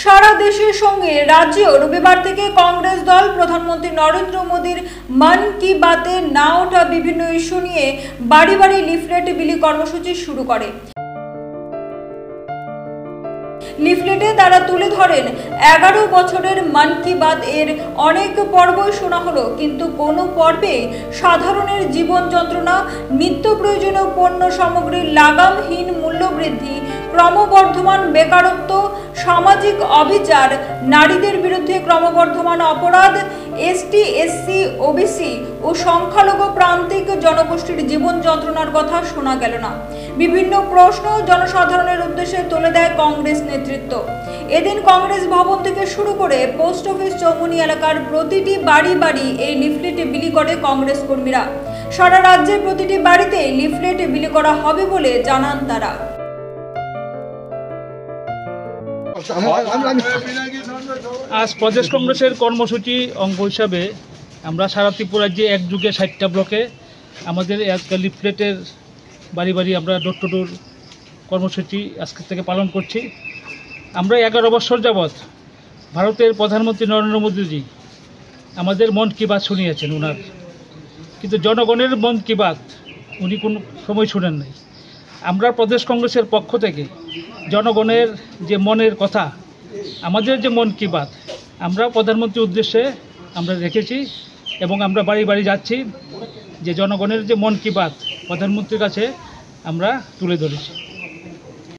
সারা দেশের সঙ্গে রাজ্যেও রবিবার থেকে কংগ্রেস দল প্রধানমন্ত্রী নরেন্দ্র মোদীর মন কি বাতে না ওঠা বিভিন্ন ইস্যু নিয়ে বাড়ি বাড়ি লিফলেট বিলি কর্মসূচি শুরু করে। লিফলেটে তারা তুলে ধরেন 11 বছরের মন কি বাত এর অনেক পর্বই শোনা হলো, কিন্তু কোনো পর্বে সাধারণের জীবন যন্ত্রণা, নিত্য প্রয়োজনীয় পণ্য সামগ্রীর লাগামহীন মূল্যবৃদ্ধি, ক্রমবর্ধমান বেকারত্ব, সামাজিক অবিচার, নারীদের বিরুদ্ধে ক্রমবর্ধমান অপরাধ, এসটি, এসসি, ওবিসি ও সংখ্যালঘু প্রান্তিক জনগোষ্ঠীর জীবন যন্ত্রণার কথা শোনা গেল না। বিভিন্ন প্রশ্ন জনসাধারণের উদ্দেশ্যে তুলে দেয় কংগ্রেস নেতৃত্ব। এদিন কংগ্রেস ভবন থেকে শুরু করে পোস্ট অফিস চৌমুহনী এলাকার প্রতিটি বাড়ি বাড়ি এই লিফলেট বিলি করে কংগ্রেস কর্মীরা। সারা রাজ্যের প্রতিটি বাড়িতে লিফলেট বিলি করা হবে বলে জানান তারা। আজ প্রদেশ কংগ্রেসের কর্মসূচি অঙ্গ হিসাবে আমরা সারা ত্রিপুরা রাজ্যে একযুগে 60টা ব্লকে আমাদের লিফলেটের বাড়ি বাড়ি আমরা ডোর টু ডোর কর্মসূচি আজকে থেকে পালন করছি। আমরা 11 বছর যাবৎ ভারতের প্রধানমন্ত্রী নরেন্দ্র মোদীজি আমাদের মন কি বাত শুনিয়েছেন ওনার, কিন্তু জনগণের মন কি বাত উনি কোনো সময় শুনেন নাই। আমরা প্রদেশ কংগ্রেসের পক্ষ থেকে জনগণের যে মনের কথা, আমাদের যে মন কি বাত আমরা প্রধানমন্ত্রীর উদ্দেশ্যে আমরা রেখেছি এবং আমরা বাড়ি বাড়ি যাচ্ছি যে জনগণের যে মন কি বাত প্রধানমন্ত্রীর কাছে আমরা তুলে ধরেছি।